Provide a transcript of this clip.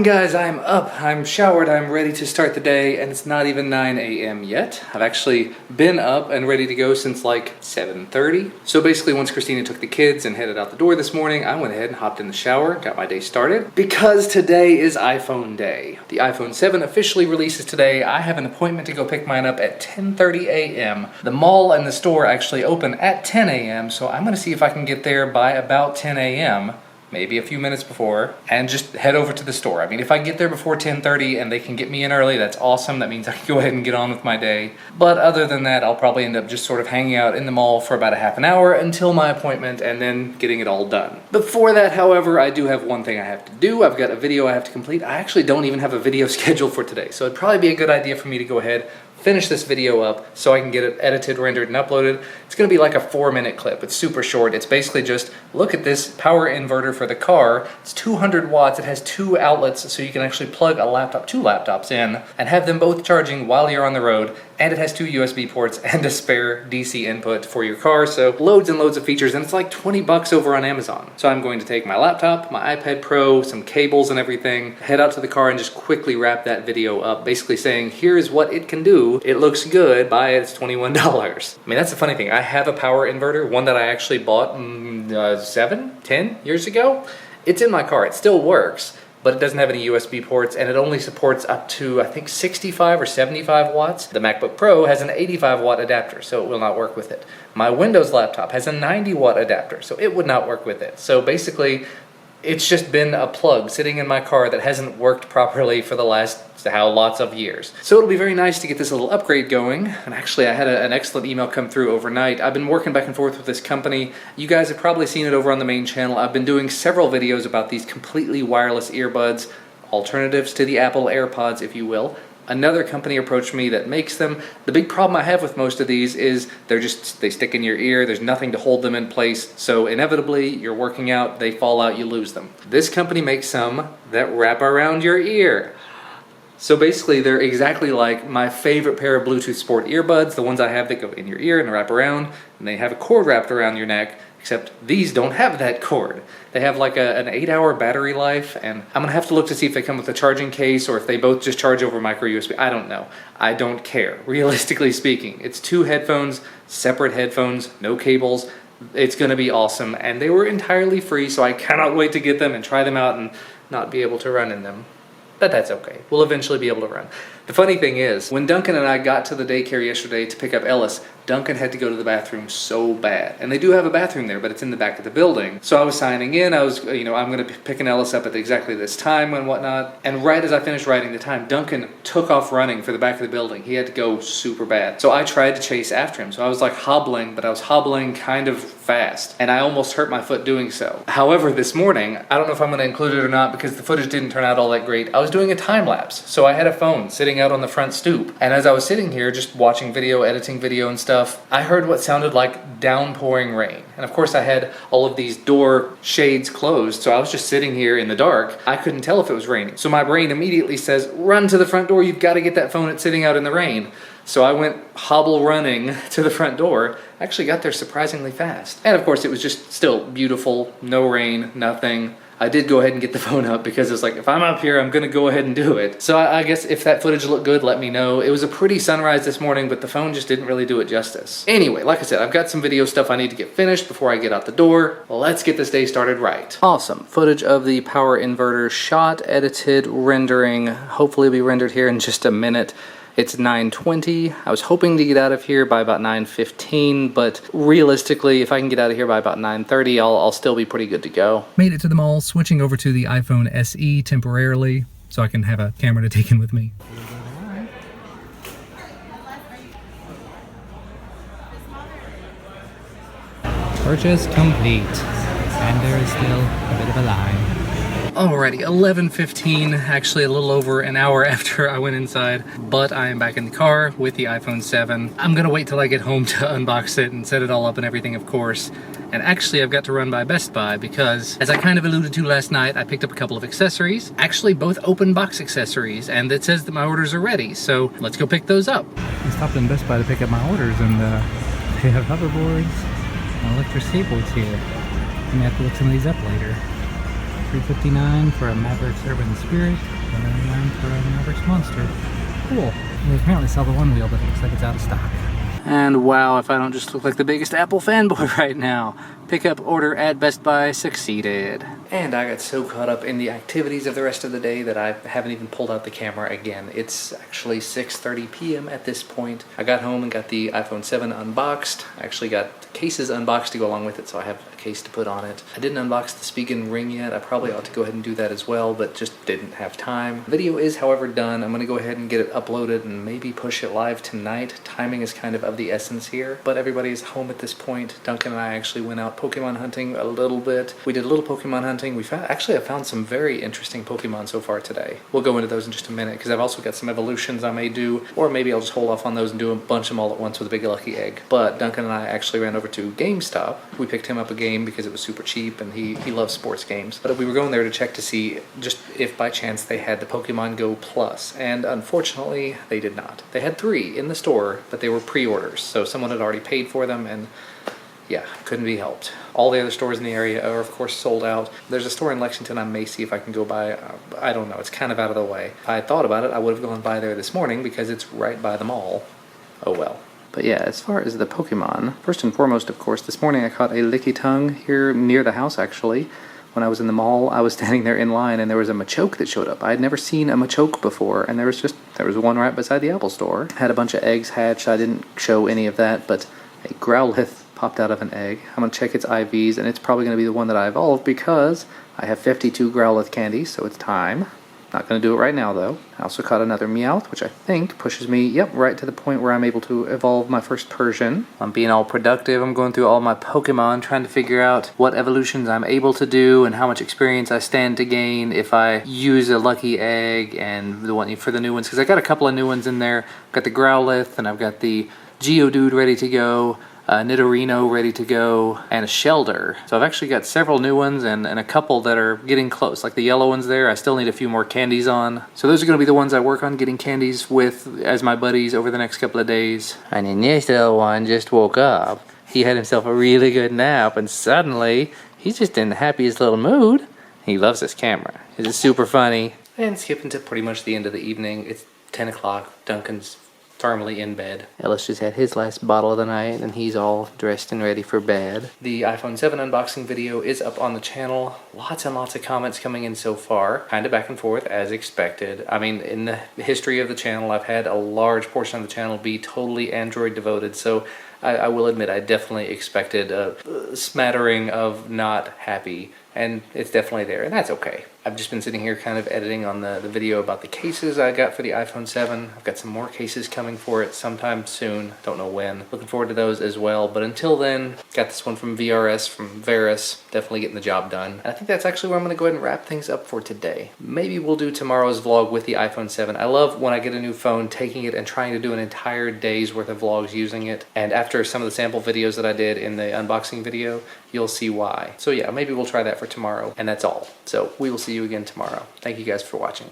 Morning guys, I'm up, I'm showered, I'm ready to start the day, and it's not even 9 a.m. yet. I've actually been up and ready to go since like 7:30. So basically once Christina took the kids and headed out the door this morning, I went ahead and hopped in the shower, got my day started. Because today is iPhone day. The iPhone 7 officially releases today. I have an appointment to go pick mine up at 10:30 a.m. The mall and the store actually open at 10 a.m. so I'm gonna see if I can get there by about 10 a.m. maybe a few minutes before, and just head over to the store. I mean, if I get there before 10:30 and they can get me in early, that's awesome. That means I can go ahead and get on with my day. But other than that, I'll probably end up just sort of hanging out in the mall for about a half an hour until my appointment and then getting it all done. Before that, however, I do have one thing I have to do. I've got a video I have to complete. I actually don't even have a video scheduled for today, so it'd probably be a good idea for me to go ahead, finish this video up so I can get it edited, rendered, and uploaded. It's gonna be like a 4-minute clip. It's super short. It's basically just, look at this power inverter for the car. It's 200 watts. It has 2 outlets, so you can actually plug a laptop, 2 laptops in, and have them both charging while you're on the road. And it has 2 USB ports and a spare DC input for your car. So loads and loads of features, and it's like 20 bucks over on Amazon. So I'm going to take my laptop, my iPad Pro, some cables and everything, head out to the car and just quickly wrap that video up, basically saying, here's what it can do. It looks good, buy it, it's $21. I mean, that's the funny thing. I have a power inverter, one that I actually bought 10 years ago. It's in my car, it still works, but it doesn't have any USB ports, and it only supports up to, I think, 65 or 75 watts. The MacBook Pro has an 85 watt adapter, so it will not work with it. My Windows laptop has a 90 watt adapter, so it would not work with it. So basically, it's just been a plug sitting in my car that hasn't worked properly for the last lots of years. So it'll be very nice to get this little upgrade going. And actually I had an excellent email come through overnight. I've been working back and forth with this company. You guys have probably seen it over on the main channel. I've been doing several videos about these completely wireless earbuds, alternatives to the Apple AirPods, if you will. Another company approached me that makes them. The big problem I have with most of these is they stick in your ear, there's nothing to hold them in place, so inevitably you're working out, they fall out, you lose them. This company makes some that wrap around your ear. So basically they're exactly like my favorite pair of Bluetooth Sport earbuds, the ones I have that go in your ear and wrap around, and they have a cord wrapped around your neck. Except these don't have that cord. They have like an 8-hour battery life, and I'm gonna have to look to see if they come with a charging case or if they both just charge over micro USB. I don't know. I don't care. Realistically speaking, it's 2 headphones, separate headphones, no cables. It's gonna be awesome, and they were entirely free, so I cannot wait to get them and try them out and not be able to run in them. But that's okay. We'll eventually be able to run. The funny thing is, when Duncan and I got to the daycare yesterday to pick up Ellis, Duncan had to go to the bathroom so bad. And they do have a bathroom there, but it's in the back of the building. So I was signing in, I was, I'm gonna be picking Ellis up at exactly this time and whatnot. And right as I finished writing the time, Duncan took off running for the back of the building. He had to go super bad. So I tried to chase after him. So I was like hobbling, but I was hobbling kind of fast. And I almost hurt my foot doing so. However, this morning, I don't know if I'm gonna include it or not because the footage didn't turn out all that great. I was doing a time lapse. So I had a phone sitting out on the front stoop. And as I was sitting here just watching video, editing video and stuff, I heard what sounded like downpouring rain. And of course I had all of these door shades closed, so I was just sitting here in the dark. I couldn't tell if it was raining. So my brain immediately says, run to the front door, you've got to get that phone, it's sitting out in the rain. So I went hobble running to the front door. Actually got there surprisingly fast. And of course it was just still beautiful, no rain, nothing. I did go ahead and get the phone up because it's like, if I'm up here, I'm gonna go ahead and do it. So I guess if that footage looked good, let me know. It was a pretty sunrise this morning, but the phone just didn't really do it justice. Anyway, like I said, I've got some video stuff I need to get finished before I get out the door. Let's get this day started right. Awesome. Footage of the power inverter shot, edited, rendering. Hopefully it'll be rendered here in just a minute. It's 9:20. I was hoping to get out of here by about 9:15, but realistically, if I can get out of here by about 9:30, I'll still be pretty good to go. Made it to the mall, switching over to the iPhone SE temporarily, so I can have a camera to take in with me. Purchase complete, and there is still a bit of a line. Alrighty, 11:15, actually a little over an hour after I went inside, but I am back in the car with the iPhone 7. I'm gonna wait till I get home to unbox it and set it all up and everything, of course. And actually I've got to run by Best Buy because, as I kind of alluded to last night, I picked up a couple of accessories, actually both open box accessories, and it says that my orders are ready, so let's go pick those up. I stopped in Best Buy to pick up my orders, and they have hoverboards and electric skateboards here. I may have to look some of these up later. $359 for a Mavericks Urban Spirit, $199 for a Mavericks Monster. Cool. They apparently sell the one wheel, but it looks like it's out of stock. And wow, if I don't just look like the biggest Apple fanboy right now. Pickup order at Best Buy succeeded. And I got so caught up in the activities of the rest of the day that I haven't even pulled out the camera again. It's actually 6:30 p.m. at this point. I got home and got the iPhone 7 unboxed. I actually got the cases unboxed to go along with it, so I have a case to put on it. I didn't unbox the Spigen ring yet. I probably ought to go ahead and do that as well, but just didn't have time. The video is, however, done. I'm going to go ahead and get it uploaded and maybe push it live tonight. Timing is kind of the essence here, but everybody's home at this point. Duncan and I actually went out Pokemon hunting a little bit. We did a little Pokemon hunting. I found some very interesting Pokemon so far today. We'll go into those in just a minute because I've also got some evolutions I may do, or maybe I'll just hold off on those and do a bunch of them all at once with a big lucky egg. But Duncan and I actually ran over to GameStop. We picked him up a game because it was super cheap and he loves sports games. But we were going there to check to see just if by chance they had the Pokemon Go Plus, and unfortunately they did not. They had 3 in the store, but they were pre-orders, so someone had already paid for them, and yeah, couldn't be helped. All the other stores in the area are, of course, sold out. There's a store in Lexington I may see if I can go by. I don't know. It's kind of out of the way. If I had thought about it, I would have gone by there this morning because it's right by the mall. Oh well. But yeah, as far as the Pokemon, first and foremost, of course, this morning I caught a Lickitung here near the house, actually. When I was in the mall, I was standing there in line and there was a Machoke that showed up. I had never seen a Machoke before, and there was one right beside the Apple store. Had a bunch of eggs hatched. I didn't show any of that, but a Growlithe popped out of an egg. I'm going to check its IVs, and it's probably going to be the one that I evolve because I have 52 Growlithe candies, so it's time. Not going to do it right now, though. I also caught another Meowth, which I think pushes me, right to the point where I'm able to evolve my first Persian. I'm being all productive. I'm going through all my Pokemon, trying to figure out what evolutions I'm able to do and how much experience I stand to gain if I use a lucky egg and the one for the new ones, because I got a couple of new ones in there. I've got the Growlithe, and I've got the Geodude ready to go. Nidorino ready to go, and a Shelder. So I've actually got several new ones and a couple that are getting close. Like the yellow ones there, I still need a few more candies on. So those are going to be the ones I work on getting candies with as my buddies over the next couple of days. And then this little one just woke up. He had himself a really good nap, and suddenly he's just in the happiest little mood. He loves this camera. It's super funny. And skipping to pretty much the end of the evening. It's 10 o'clock. Duncan's firmly in bed. Ellis just had his last bottle of the night and he's all dressed and ready for bed. The iPhone 7 unboxing video is up on the channel. Lots and lots of comments coming in so far. Kind of back and forth as expected. I mean, in the history of the channel, I've had a large portion of the channel be totally Android devoted, so I will admit I definitely expected a smattering of not happy, and it's definitely there, and that's okay. I've just been sitting here kind of editing on the video about the cases I got for the iPhone 7. I've got some more cases coming for it sometime soon. Don't know when. Looking forward to those as well. But until then, got this one from Varus. Definitely getting the job done. And I think that's actually where I'm going to go ahead and wrap things up for today. Maybe we'll do tomorrow's vlog with the iPhone 7. I love when I get a new phone, taking it and trying to do an entire day's worth of vlogs using it. And after some of the sample videos that I did in the unboxing video, you'll see why. So yeah, maybe we'll try that for tomorrow. And that's all. So we will see you again tomorrow. Thank you guys for watching.